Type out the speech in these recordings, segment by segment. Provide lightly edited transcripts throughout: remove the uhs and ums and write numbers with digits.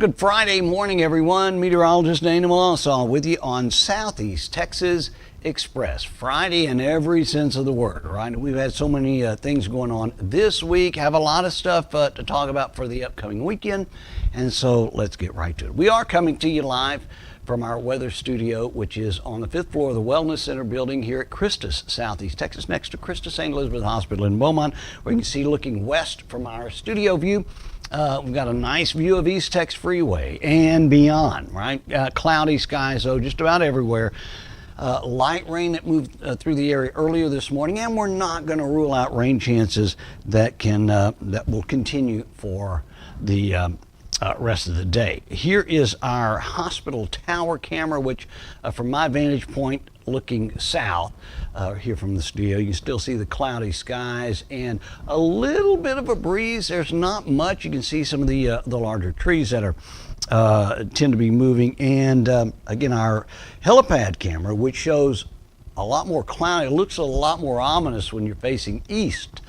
Good Friday morning, everyone. Meteorologist Dana Melancon with you on Southeast Texas Express. Friday in every sense of the word, right? We've had so many things going on this week. Have a lot of stuff to talk about for the upcoming weekend. And so let's get right to it. We are coming to you live from our weather studio, which is on the 5th floor of the Wellness Center building here at Christus, Southeast Texas, next to Christus St. Elizabeth Hospital in Beaumont, where you can see looking west from our studio view. We've got a nice view of East Tex Freeway and beyond, right? Cloudy skies, though, just about everywhere. Light rain that moved through the area earlier this morning, and we're not going to rule out rain chances that will continue for the rest of the day. Here is our hospital tower camera, which from my vantage point looking south here from the studio, you can still see the cloudy skies and a little bit of a breeze. There's not much. You can see some of the larger trees that are tend to be moving, and again, our helipad camera, which shows a lot more cloudy. It looks a lot more ominous when you're facing east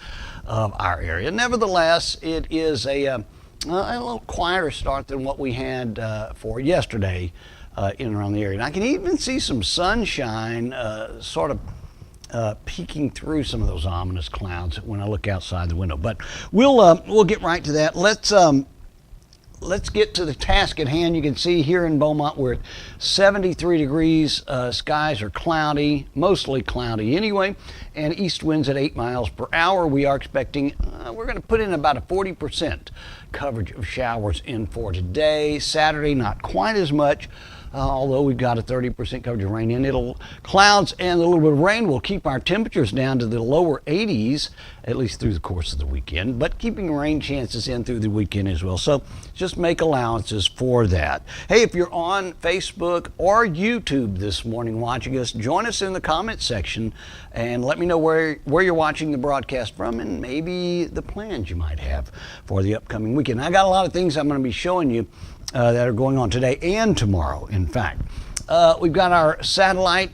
of our area. Nevertheless, it is a little quieter start than what we had for yesterday in and around the area. And I can even see some sunshine sort of peeking through some of those ominous clouds when I look outside the window. But we'll get right to that. Let's get to the task at hand. You can see here in Beaumont we're at 73 degrees. Skies are cloudy, mostly cloudy anyway, and east winds at 8 miles per hour. We are expecting, we're going to put in about a 40% coverage of showers in for today. Saturday, not quite as much. Although we've got a 30% coverage of rain in. Clouds and a little bit of rain will keep our temperatures down to the lower 80s, at least through the course of the weekend, but keeping rain chances in through the weekend as well. So just make allowances for that. Hey, if you're on Facebook or YouTube this morning watching us, join us in the comments section and let me know where you're watching the broadcast from and maybe the plans you might have for the upcoming weekend. I got a lot of things I'm going to be showing you that are going on today and tomorrow, in fact. We've got our satellite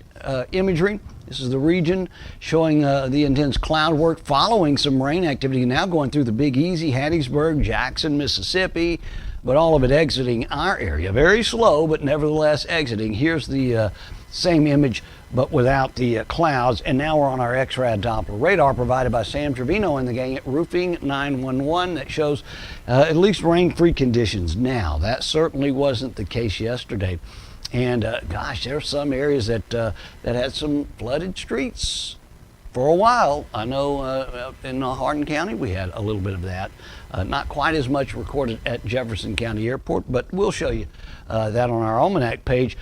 imagery. This is the region showing the intense cloud work following some rain activity now going through the Big Easy, Hattiesburg, Jackson, Mississippi, but all of it exiting our area. Very slow, but nevertheless exiting. Here's the same image, but without the clouds. And now we're on our X-Rad Doppler radar provided by Sam Trevino and the gang at Roofing 911 that shows at least rain-free conditions now. That certainly wasn't the case yesterday. And gosh, there are some areas that had some flooded streets for a while. I know in Hardin County we had a little bit of that. Not quite as much recorded at Jefferson County Airport, but we'll show you that on our almanac page.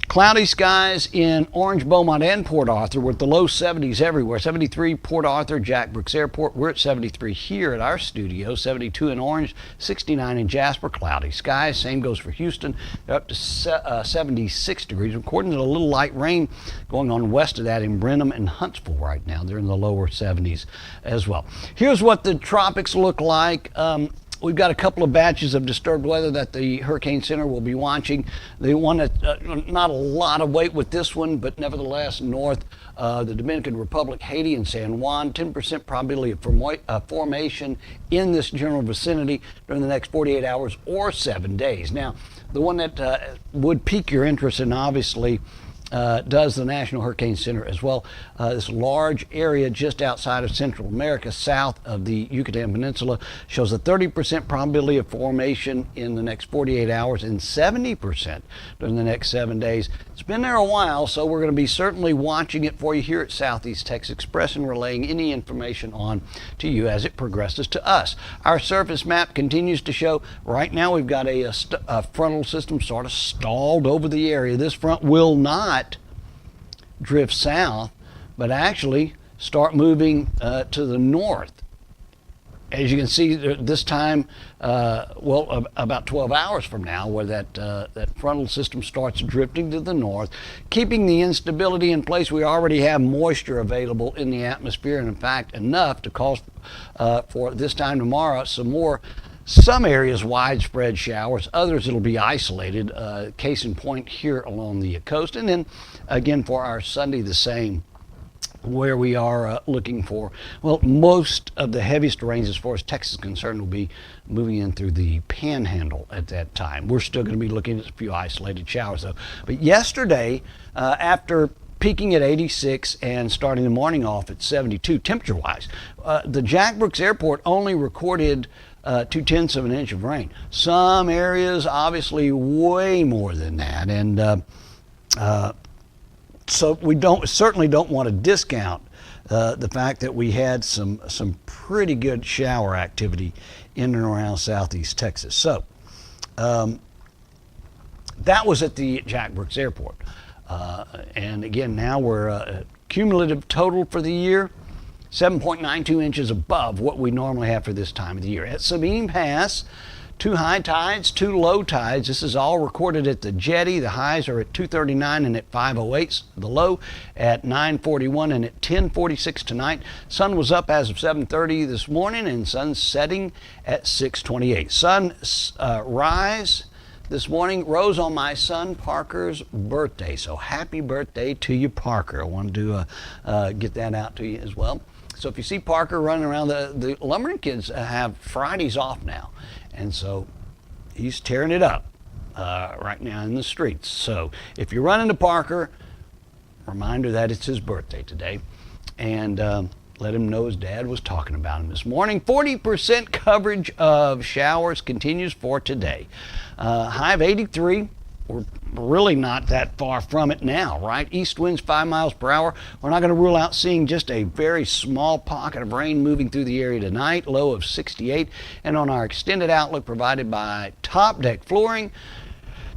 Cloudy skies in Orange, Beaumont, and Port Arthur with the low 70s everywhere. 73 Port Arthur, Jack Brooks Airport. We're at 73 here at our studio. 72 in Orange, 69 in Jasper. Cloudy skies. Same goes for Houston. They're up to 76 degrees. According to a little light rain going on west of that in Brenham and Huntsville right now. They're in the lower 70s as well. Here's what the tropics look like. We've got a couple of batches of disturbed weather that the Hurricane Center will be watching. They want not a lot of weight with this one, but nevertheless north, the Dominican Republic, Haiti, and San Juan, 10% probability of formation in this general vicinity during the next 48 hours or 7 days. Now, the one that would pique your interest, and obviously does the National Hurricane Center as well. This large area just outside of Central America, south of the Yucatan Peninsula, shows a 30% probability of formation in the next 48 hours and 70% during the next 7 days. It's been there a while, so we're going to be certainly watching it for you here at Southeast Texas Express and relaying any information on to you as it progresses to us. Our surface map continues to show right now we've got a frontal system sort of stalled over the area. This front will not drift south, but actually start moving to the north. As you can see, this time, about 12 hours from now, where that frontal system starts drifting to the north, keeping the instability in place. We already have moisture available in the atmosphere, and in fact, enough to cause for this time tomorrow some areas widespread showers, others it'll be isolated, case in point here along the coast, and then again for our Sunday the same. where we are looking for, well, most of the heaviest rains as far as Texas is concerned will be moving in through the panhandle at that time. We're still going to be looking at a few isolated showers though. But yesterday, after peaking at 86 and starting the morning off at 72 temperature wise, the Jack Brooks Airport only recorded 2/10 of an inch of rain. Some areas obviously way more than that, and so we certainly don't want to discount the fact that we had some pretty good shower activity in and around southeast Texas. So that was at the Jack Brooks Airport. And again, now we're cumulative total for the year, 7.92 inches above what we normally have for this time of the year. At Sabine Pass, 2 high tides, 2 low tides. This is all recorded at the jetty. The highs are at 2:39 and at 5:08. The low at 9:41 and at 10:46 tonight. Sun was up as of 7:30 this morning, and sun setting at 6:28. Sun rise this morning rose on my son Parker's birthday. So happy birthday to you, Parker. I wanted to get that out to you as well. So if you see Parker running around, the Lumberton kids have Fridays off now. And so he's tearing it up right now in the streets. So if you run into Parker, reminder that it's his birthday today. And let him know his dad was talking about him this morning. 40% coverage of showers continues for today. High of 83. We're really not that far from it now, right? East winds 5 miles per hour. We're not going to rule out seeing just a very small pocket of rain moving through the area tonight, low of 68. And on our extended outlook provided by Top Deck Flooring,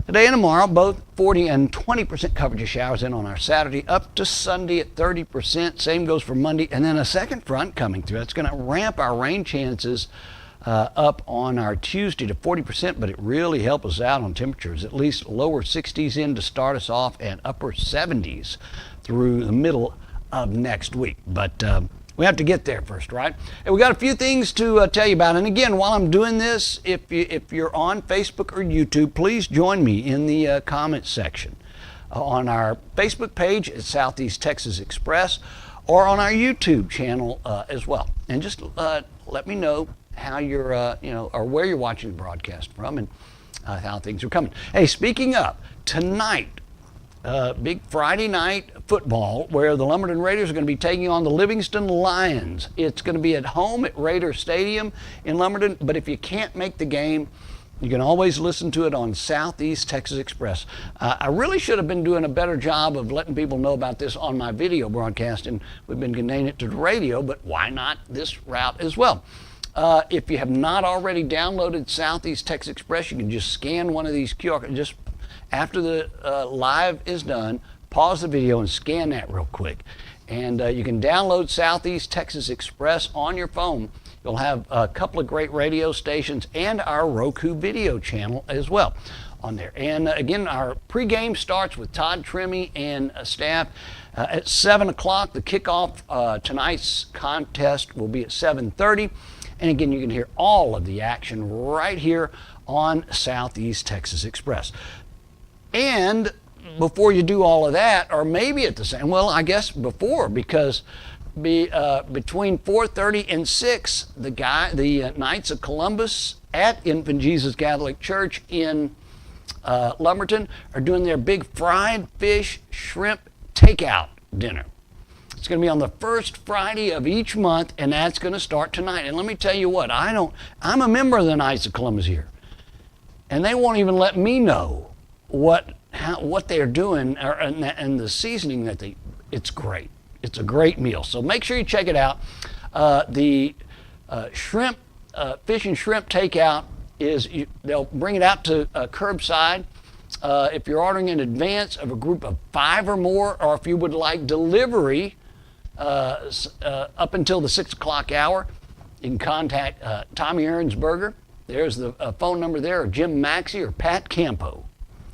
today and tomorrow, both 40 and 20% coverage of showers in on our Saturday, up to Sunday at 30%. Same goes for Monday. And then a second front coming through. That's going to ramp our rain chances up on our Tuesday to 40%, but it really helps us out on temperatures, at least lower 60s in to start us off and upper 70s through the middle of next week. But we have to get there first, right? And we got a few things to tell you about. And again, while I'm doing this, if you're on Facebook or YouTube, please join me in the comments section on our Facebook page at Southeast Texas Express, or on our YouTube channel as well. And just let me know how you're, or where you're watching the broadcast from, and how things are coming. Hey, speaking of, tonight, big Friday night football, where the Lumberton Raiders are going to be taking on the Livingston Lions. It's going to be at home at Raider Stadium in Lumberton, but if you can't make the game, you can always listen to it on Southeast Texas Express. I really should have been doing a better job of letting people know about this on my video broadcast, and we've been conveying it to the radio, but why not this route as well? If you have not already downloaded Southeast Texas Express, you can just scan one of these QR codes. Just after the live is done, pause the video and scan that real quick. And you can download Southeast Texas Express on your phone. You'll have a couple of great radio stations and our Roku video channel as well on there. And again, our pregame starts with Todd Trimmy and staff at 7 o'clock. The kickoff tonight's contest will be at 7:30. And again, you can hear all of the action right here on Southeast Texas Express. And before you do all of that, or maybe at the same, well, I guess before, because between 4:30 and 6, the Knights of Columbus at Infant Jesus Catholic Church in Lumberton are doing their big fried fish shrimp takeout dinner. It's going to be on the first Friday of each month, and that's going to start tonight. And let me tell you what, I'm a member of the Knights of Columbus here, and they won't even let me know what they're doing and the seasoning it's great. It's a great meal. So make sure you check it out. The shrimp, fish and shrimp takeout they'll bring it out to curbside. If you're ordering in advance of a group of 5 or more, or if you would like delivery up until the 6 o'clock hour, you can contact Tommy Aaronsberger. There's the phone number there, or Jim Maxey or Pat Campo.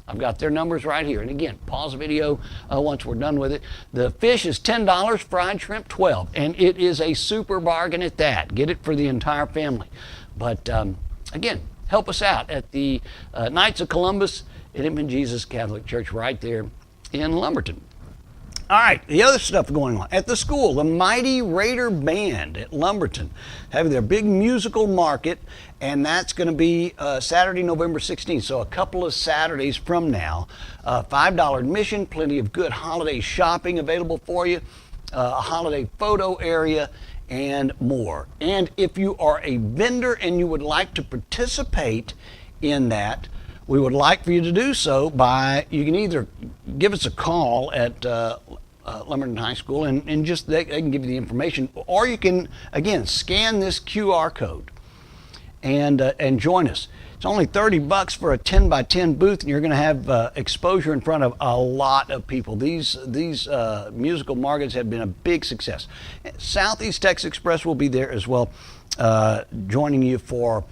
I've got their numbers right here. And again, pause the video once we're done with it. The fish is $10, fried shrimp $12, and it is a super bargain at that. Get it for the entire family. But again, help us out at the Knights of Columbus at Infant Jesus Catholic Church right there in Lumberton. All right, the other stuff going on at the school, the Mighty Raider Band at Lumberton having their big musical market, and that's going to be Saturday, November 16th. So a couple of Saturdays from now. $5 admission, plenty of good holiday shopping available for you, a holiday photo area, and more. And if you are a vendor and you would like to participate in that, we would like for you to do so you can either give us a call at Lumberton High School and just they can give you the information, or you can, again, scan this QR code and join us. It's only $30 for a 10 by 10 booth, and you're going to have exposure in front of a lot of people. These musical markets have been a big success. Southeast Texas Express will be there as well, joining you for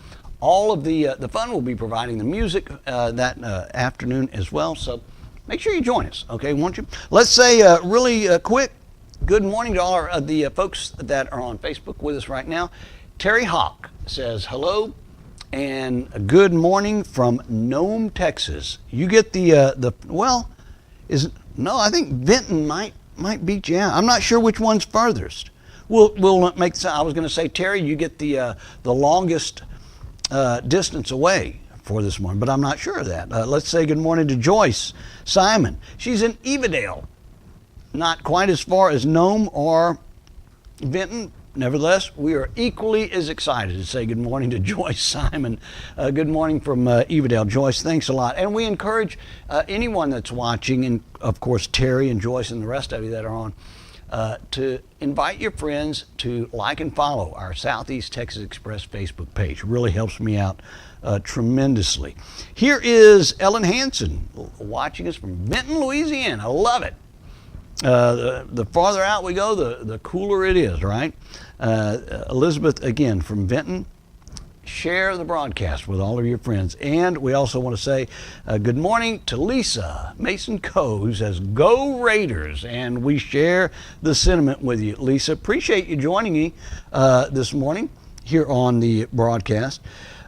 all of the fun. We'll be providing the music that afternoon as well. So make sure you join us, okay, won't you? Let's say really quick, good morning to all the folks that are on Facebook with us right now. Terry Hawk says hello and a good morning from Nome, Texas. You get I think Benton might beat you out. I'm not sure which one's furthest. We'll make. I was going to say, Terry, you get the longest distance away for this morning, but I'm not sure of that. Let's say good morning to Joyce Simon. She's in Evadale, not quite as far as Nome or Benton. Nevertheless, we are equally as excited to say good morning to Joyce Simon. Good morning from Evadale. Joyce, thanks a lot. And we encourage anyone that's watching, and of course Terry and Joyce and the rest of you that are on, to invite your friends to like and follow our Southeast Texas Express Facebook page. It really helps me out tremendously. Here is Ellen Hansen watching us from Benton, Louisiana. I love it. The farther out we go, the cooler it is, right? Elizabeth, again, from Benton. Share the broadcast with all of your friends. And we also want to say good morning to Lisa Mason Coe, who says, "Go Raiders." And we share the sentiment with you. Lisa, appreciate you joining me this morning here on the broadcast.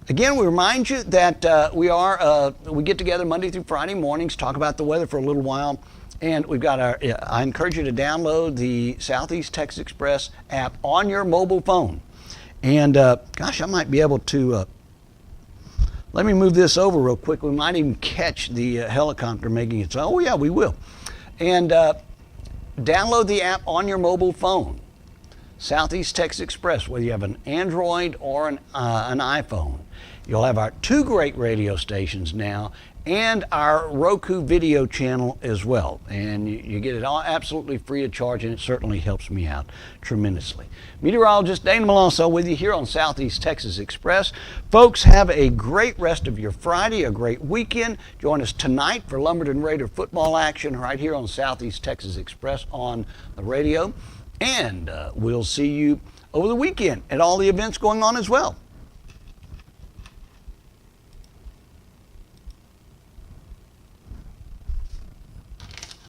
Again, we remind you that we get together Monday through Friday mornings, talk about the weather for a little while. And we've got I encourage you to download the Southeast Texas Express app on your mobile phone. And gosh, I might be able to, let me move this over real quick. We might even catch the helicopter making its, oh yeah, we will. And download the app on your mobile phone. Southeast Texas Express, whether you have an Android or an iPhone. You'll have our two great radio stations now, and our Roku video channel as well. And you get it all absolutely free of charge, and it certainly helps me out tremendously. Meteorologist Dana Melancon with you here on Southeast Texas Express. Folks, have a great rest of your Friday, a great weekend. Join us tonight for Lumberton Raider football action right here on Southeast Texas Express on the radio. And we'll see you over the weekend at all the events going on as well.